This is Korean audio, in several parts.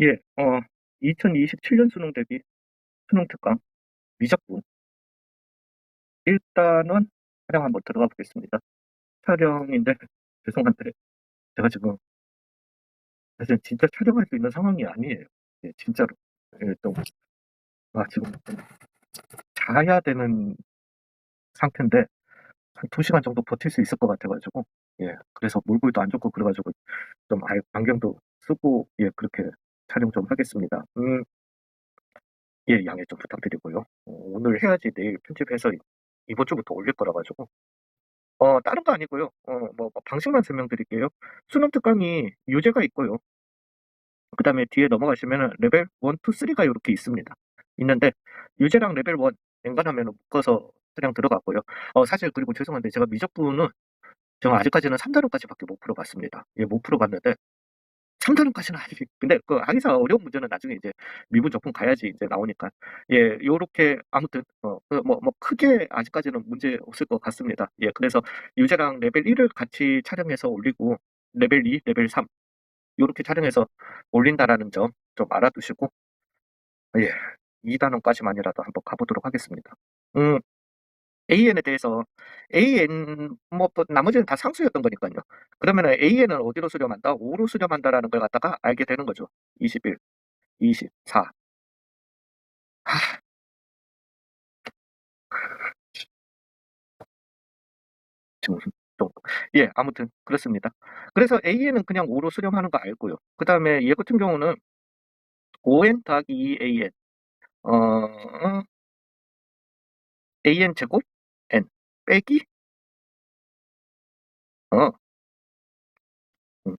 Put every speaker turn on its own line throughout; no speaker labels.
예, 2027년 수능 대비 수능 특강 미적분 일단은 촬영 한번 들어가 보겠습니다. 촬영인데 죄송한데 제가 지금 사실 진짜 촬영할 수 있는 상황이 아니에요. 예, 진짜로. 예, 지금 좀 자야 되는 상태인데 한 2시간 정도 버틸 수 있을 것 같아가지고 예, 그래서 몰골도 안 좋고 그래가지고 좀 안경도 쓰고 예, 그렇게 촬영 좀 하겠습니다. 예, 양해 좀 부탁드리고요. 오늘 해야지 내일 편집해서 이번 주부터 올릴 거라 가지고 다른 거 아니고요. 방식만 설명드릴게요. 수능 특강이 유제가 있고요. 그다음에 뒤에 넘어가시면은 레벨 1, 2, 3가 이렇게 있습니다. 있는데 유제랑 레벨 1 엔간하면 묶어서 그냥 들어갔고요. 사실 그리고 죄송한데 제가 미적분은 제가 아직까지는 3단원까지밖에 못 풀어봤습니다. 예, 못 풀어봤는데 3단원까지는 아직. 근데 그 항상 어려운 문제는 나중에 이제 미분 적분 가야지 이제 나오니까. 예, 요렇게 아무튼 크게 아직까지는 문제 없을 것 같습니다. 예, 그래서 유제랑 레벨 1을 같이 촬영해서 올리고 레벨 2, 레벨 3 요렇게 촬영해서 올린다라는 점 좀 알아두시고 예, 2단원까지만이라도 한번 가보도록 하겠습니다. 음, AN에 대해서 AN 또 나머지는 다 상수였던 거니까요. 그러면은 AN은 어디로 수렴한다? 5로 수렴한다라는 걸 갖다가 알게 되는 거죠. 21, 24. 하, 지금 좀 예, 아무튼 그렇습니다. 그래서 AN은 그냥 5로 수렴하는 거 알고요. 그다음에 얘 같은 경우는 5n 더하기 2an an 제곱 n 빼기 어 음,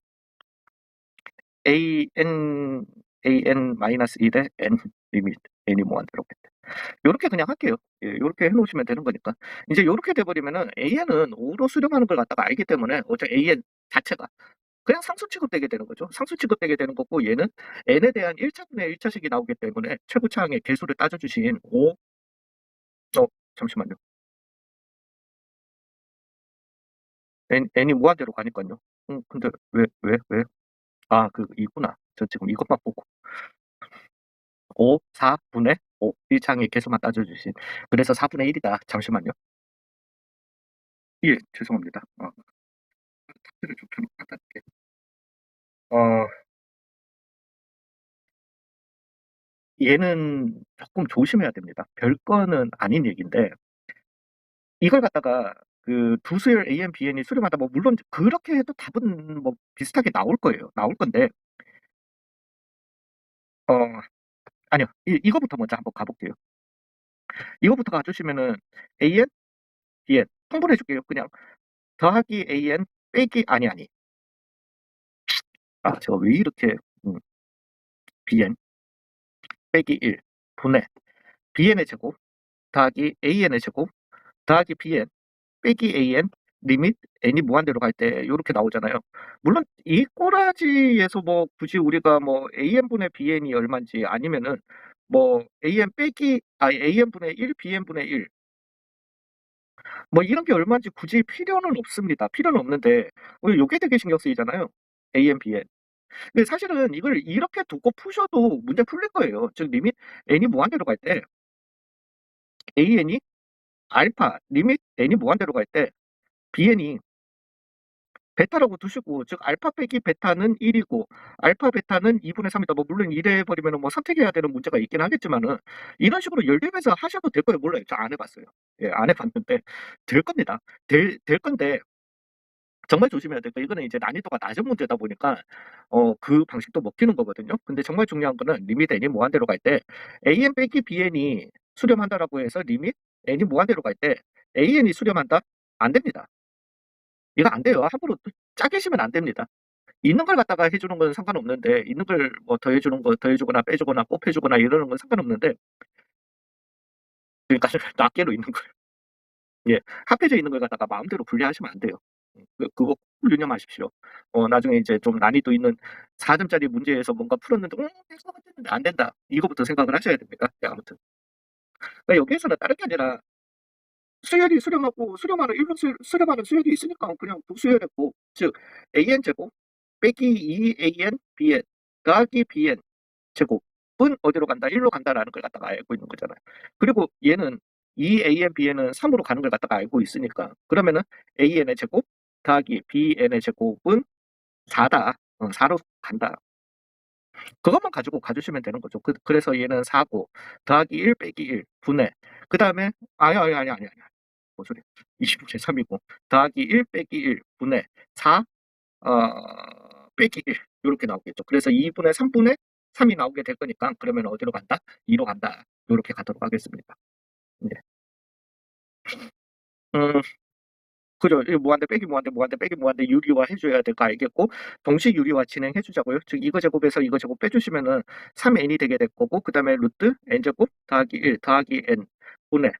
an 마이너스 1의 n 리미트 n이 무한대로 요렇게 그냥 할게요. 예, 요렇게 해 놓으시면 되는 거니까. 이제 요렇게 돼 버리면은 AN은 5로 수렴하는 걸 갖다가 알기 때문에 AN 자체가 그냥 상수 취급되게 되는 거죠. 상수 취급되게 되는 거고 얘는 n에 대한 1차분의 1차식이 나오기 때문에 최고차항의 개수를 따져주신 5 잠시만요. n이 무한대로 가니까요. 근데 왜? 그 이구나. 저 지금 이것만 보고 5, 4분의 5 1차항의 개수만 따져주신 그래서 4분의 1이다. 잠시만요. 예, 죄송합니다. 탑들을 좀 켜놓고 갖다 줄게요. 어, 얘는 조금 조심해야 됩니다. 별거는 아닌 얘기인데 이걸 갖다가 그 두 수열 AM, BN이 수렴하다 물론 그렇게 해도 답은 비슷하게 나올 거예요. 나올 건데 어 아니요. 이거부터 먼저 한번 가볼게요. 이거부터 가주시면은 AN, BN 통분해 줄게요. 그냥 더하기 AN 빼기 아니 제가 왜 이렇게 BN 빼기 1 분의 BN의 제곱 더하기 AN의 제곱 더하기 BN 빼기 AN 리밋 n이 무한대로 갈 때 이렇게 나오잖아요. 물론 이 꼬라지에서 굳이 우리가 AN분의 BN이 얼마인지 아니면은 AN 빼기 AN분의 1, BN분의 1 이런 게 얼마인지 굳이 필요는 없습니다. 필요는 없는데 요게 되게 신경 쓰이잖아요. AN, BN. 근데 사실은 이걸 이렇게 두고 푸셔도 문제 풀릴 거예요. 즉 리밋 n이 무한대로 갈 때 AN이 알파 리밋 n이 무한대로 갈 때 BN이 베타라고 두시고 즉 알파 빼기 베타는 1이고 알파 베타는 2분의 3이다. 물론 이래 버리면 선택해야 되는 문제가 있긴 하겠지만은 이런 식으로 연립해서 하셔도 될 거예요. 몰라요. 저 안 해봤어요. 예, 안 해봤는데 될 겁니다. 될 건데 정말 조심해야 될 거. 이거는 이제 난이도가 낮은 문제다 보니까 그 방식도 먹히는 거거든요. 근데 정말 중요한 거는 리밋 n이 무한대로 갈 때 an 빼기 bn이 수렴한다라고 해서 리밋 n이 무한대로 갈 때 an이 수렴한다? 안 됩니다. 이거 안 돼요. 함부로 짜계시면 안 됩니다. 있는 걸 갖다가 해주는 건 상관없는데 있는 걸 더해주는 거 더해주거나 빼주거나 곱해주거나 이러는 건 상관없는데 그러니까 낱개로 있는 걸 예, 합해져 있는 걸 갖다가 마음대로 분리하시면 안 돼요. 그거 꼭 유념하십시오. 나중에 이제 좀 난이도 있는 4점짜리 문제에서 뭔가 풀었는데 될 것 같았는데 안 된다. 이거부터 생각을 하셔야 됩니다. 네, 아무튼 그러니까 여기에서는 다른 게 아니라 수열이 수렴하고 수렴하는 일분 수렴하는 수열이 있으니까 그냥 부수열했고 즉 AN 제곱 빼기 2AN BN 더하기 BN 제곱은 어디로 간다? 1로 간다라는 걸 갖다가 알고 있는 거잖아요. 그리고 얘는 이 AN, BN은 3으로 가는 걸 갖다가 알고 있으니까 그러면은 AN의 제곱 더하기 BN의 제곱은 4다. 4로 간다. 그것만 가지고 가주시면 되는 거죠. 그래서 얘는 4고 더하기 1 빼기 1 분의 그 다음에 아니 뭔 소리야. 20분의 3이고 더하기 1 빼기 1 분의 4 빼기 1 이렇게 나오겠죠. 그래서 2분의 3분의 3이 나오게 될 거니까 그러면 어디로 간다? 2로 간다. 이렇게 가도록 하겠습니다. 네. 음, 그죠. 무한대 빼기 무한대 무한대 빼기 무한대 유리화 해줘야 될 거 알겠고 동시 유리화 진행해 주자고요. 즉 이거 제곱에서 이거 제곱 빼주시면은 3n이 되게 될 거고 그 다음에 루트 n제곱 더하기 1 더하기 n 분의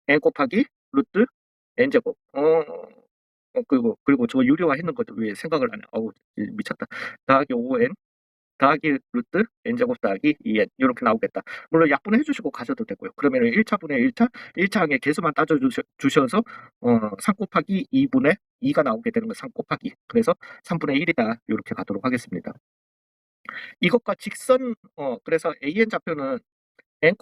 n 곱하기 루트 n제곱 그리고 저 유리화 했는 것도 왜 생각을 안 해. 어우 미쳤다. 더하기 5n 더하기 루트 n제곱 더하기 2n 이렇게 나오겠다. 물론 약분해 주시고 가셔도 되고요. 그러면 1차분의 1차항의 개수만 따져 주셔서 3 곱하기 2분의 2가 나오게 되는 거 3 곱하기. 그래서 3분의 1이다. 이렇게 가도록 하겠습니다. 이것과 직선 그래서 AN 좌표는 n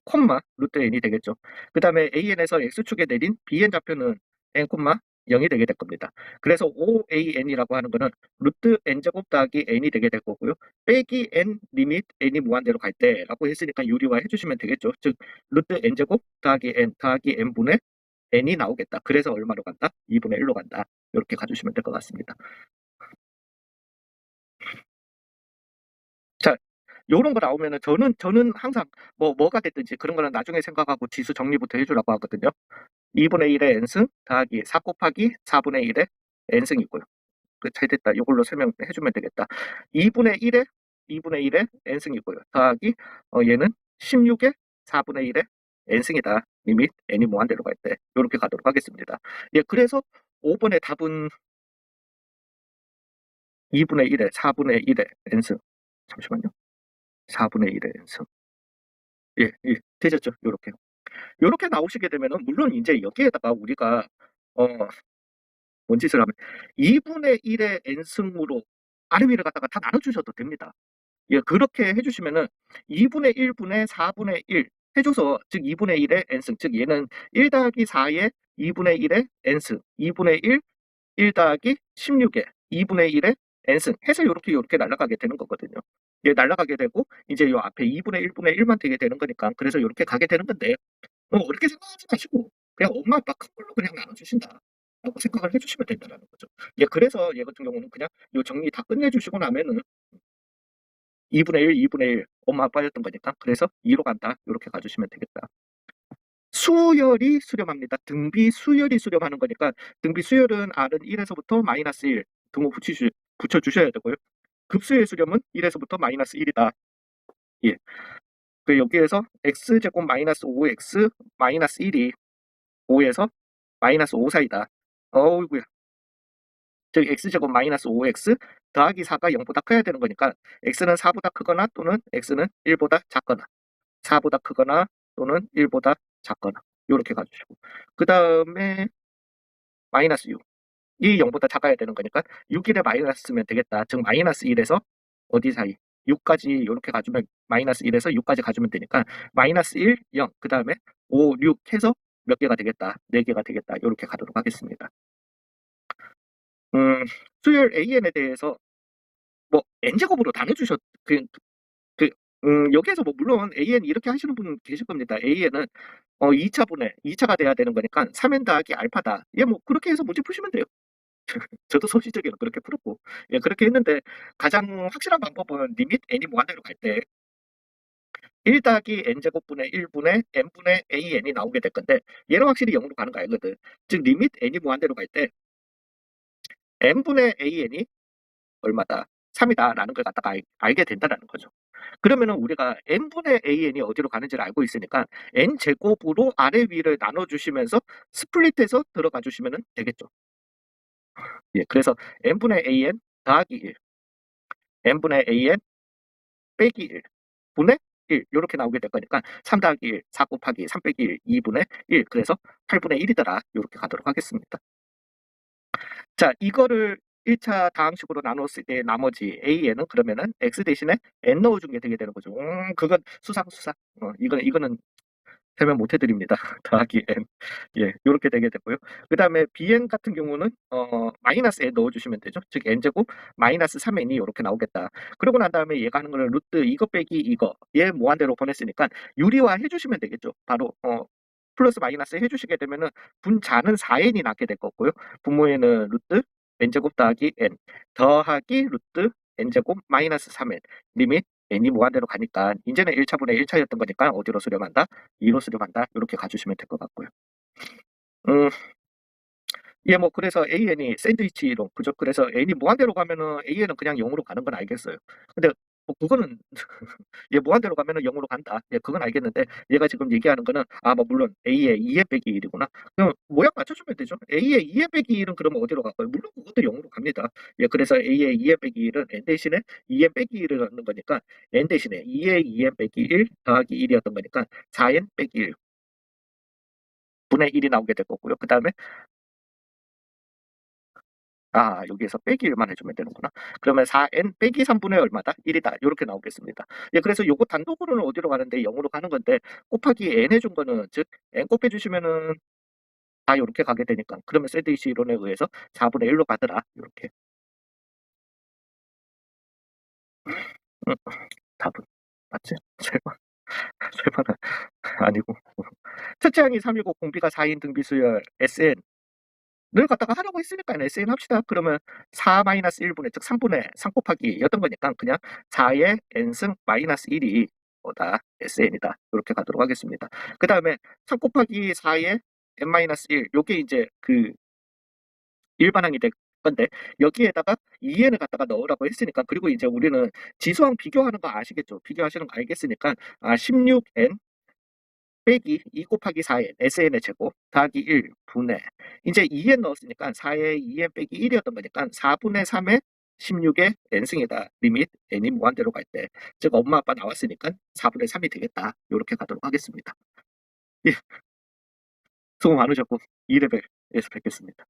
콤마 루트 n이 되겠죠. 그 다음에 AN에서 x축에 내린 BN 좌표는 n 콤마 0이 되게 될 겁니다. 그래서 OAN이라고 하는 거는 루트 n제곱 더하기 n이 되게 될 거고요. 빼기 n 리밋 n이 무한대로 갈 때라고 했으니까 유리화 해주시면 되겠죠. 즉 루트 n제곱 더하기 n 더하기 n분의 n이 나오겠다. 그래서 얼마로 간다? 2분의 1로 간다. 이렇게 가주시면 될 것 같습니다. 자, 요런 거 나오면은 저는 항상 뭐가 됐든지 그런 거는 나중에 생각하고 지수 정리부터 해주라고 하거든요. 2분의 1의 n승 더하기 4 곱하기 4분의 1의 n승이고요. 잘 됐다. 이걸로 설명해주면 되겠다. 2분의 1의 n승이고요. 더하기 얘는 16의 4분의 1의 n승이다. 리밋 n이 무한대로 갈 때 이렇게 가도록 하겠습니다. 예, 그래서 5번의 답은 2분의 1의 4분의 1의 n승. 잠시만요. 4분의 1의 n승. 예, 되셨죠? 요렇게 나오시게 되면은 물론 이제 여기에다가 우리가 뭔 짓을 하면 2분의 1의 n승으로 아래 위를 갖다가 다 나눠주셔도 됩니다. 예, 그렇게 해주시면은 2분의 1분의 4분의 1 해줘서 즉 2분의 1의 n승 즉 얘는 1 더하기 4의 2분의 1의 n승 2분의 1 더하기 16의 2분의 1의 n승 해서 요렇게 날아가게 되는 거거든요. 예, 날아가게 되고 이제 요 앞에 2분의 1분의 1만 되게 되는 거니까 그래서 요렇게 가게 되는 건데 어렵게 생각하지 마시고 그냥 엄마 아빠 큰 걸로 그냥 나눠주신다 라고 생각을 해주시면 된다는 거죠. 예, 그래서 얘 같은 경우는 그냥 요 정리 다 끝내주시고 나면은 2분의 1, 2분의 1 엄마 아빠였던 거니까 그래서 2로 간다 이렇게 가주시면 되겠다. 수열이 수렴합니다. 등비 수열이 수렴하는 거니까 등비 수열은 R은 1에서부터 마이너스 1 등호 붙여주셔야 되고요. 급수의 수렴은 1에서부터 마이너스 1이다. 예. 그 여기에서 x제곱 마이너스 5x 마이너스 1이 5에서 마이너스 5 사이다. 어우구야. 즉 x제곱 마이너스 5x 더하기 4가 0보다 커야 되는 거니까 x는 4보다 크거나 또는 x는 1보다 작거나 4보다 크거나 또는 1보다 작거나 이렇게 가주시고 그 다음에 마이너스 6 이 0보다 작아야 되는 거니까 6일에 마이너스 쓰면 되겠다. 즉 마이너스 1에서 어디 사이 6까지 이렇게 가주면 마이너스 1에서 6까지 가주면 되니까 마이너스 1, 0 그 다음에 5, 6 해서 몇 개가 되겠다? 4개가 되겠다. 이렇게 가도록 하겠습니다. 수열 AN에 대해서 n제곱으로 나눠주셨 여기에서 물론 AN 이렇게 하시는 분 계실 겁니다. AN은 2차가 돼야 되는 거니까 3n 더하기 알파다. 예, 그렇게 해서 문제 푸시면 돼요. 저도 소시적으로 그렇게 풀었고 예, 그렇게 했는데 가장 확실한 방법은 리밋 n이 무한대로 갈 때 1 더하기 n제곱분의 1분의 n분의 an이 나오게 될 건데 얘는 확실히 0으로 가는 거 알거든. 즉 리밋 n이 무한대로 갈 때 n분의 an이 얼마다? 3이다 라는 걸 갖다가 알게 된다는 거죠. 그러면은 우리가 n분의 an이 어디로 가는지를 알고 있으니까 n제곱으로 아래 위를 나눠주시면서 스플릿해서 들어가 주시면 되겠죠. 예, 그래서 n분의 an 더하기 1 n분의 an 빼기 1 분의 1 이렇게 나오게 될 거니까 3 더하기 1 4 곱하기 3 빼기 1 2분의 1 그래서 8분의 1이더라 이렇게 가도록 하겠습니다. 자, 이거를 1차 다항식으로 나눴을 때 나머지 AN은 그러면은 X 대신에 N 넣어준 게 되게 되는 거죠. 그건 수상. 이거는 설명 못 해드립니다. 더하기 N. 예, 요렇게 되게 되고요. 그 다음에 BN 같은 경우는, 마이너스 N 넣어주시면 되죠. 즉, N제곱 마이너스 3N이 요렇게 나오겠다. 그러고 난 다음에 얘가 하는 거는 루트 이거 빼기 이거. 얘 무한대로 보냈으니까 유리화 해주시면 되겠죠. 바로, 플러스 마이너스 해주시게 되면은 분자는 4N이 나게 될 거고요. 분모에는 루트 N제곱 더하기 N 더하기 루트 N제곱 마이너스 3N 리밋 n이 무한대로 가니까 이제는 1차분의 1차였던 거니까 어디로 수렴한다? 2로 수렴한다. 이렇게 가주시면 될 것 같고요. 음, 예, 뭐 그래서 AN이 샌드위치 이론 그죠? 그래서 n이 무한대로 가면은 AN은 그냥 0으로 가는 건 알겠어요. 근데 뭐 그거는 얘 무한대로 가면은 0으로 간다. 예, 그건 알겠는데 얘가 지금 얘기하는 거는 뭐 물론 A의 2n 빼기 1이구나. 그럼 모양 맞춰주면 되죠. A의 2n 빼기 1은 그러면 어디로 갈까요? 물론 그것도 0으로 갑니다. 예, 그래서 A의 2n 빼기 1은 n 대신에 2n 빼기 1을 넣는 거니까 n 대신에 2의 2n 빼기 1 더하기 1이었던 거니까 4n 빼기 1 분의 1이 나오게 될 거고요. 그 다음에 여기에서 빼기 1만 해주면 되는구나. 그러면 4n 빼기 3분의 얼마다? 1이다. 이렇게 나오겠습니다. 예, 그래서 요거 단독으로는 어디로 가는데 0으로 가는 건데 곱하기 n 해준 거는 즉 n 곱해주시면은 다 이렇게 가게 되니까 그러면 샌드위치 이론에 의해서 4분의 1로 가더라. 이렇게. 응, 답은 맞지? 절반, 절반은 아니고. 첫째 항이 3이고 공비가 4인 등비수열 SN 늘 갖다가 하라고 했으니까 SN 합시다. 그러면 4-1분의 즉 3분의 3 곱하기 였던 거니까 그냥 4의 n승 마이너스 1이 뭐다? SN이다. 이렇게 가도록 하겠습니다. 그 다음에 3 곱하기 4의 n-1 요게 이제 그 일반항이 될 건데 여기에다가 2n을 갖다가 넣으라고 했으니까 그리고 이제 우리는 지수항 비교하는 거 아시겠죠? 비교하시는 거 알겠으니까 16n 빼기 2 곱하기 4n, SN의 제곱, 더하기 1 분의 이제 2n 넣었으니까 4의 2n 빼기 1이었던 거니까 4분의 3의 16의 n승이다. 리밋 n이 무한대로 갈 때. 즉 엄마 아빠 나왔으니까 4분의 3이 되겠다. 이렇게 가도록 하겠습니다. 예, 수고 많으셨고 2레벨에서 뵙겠습니다.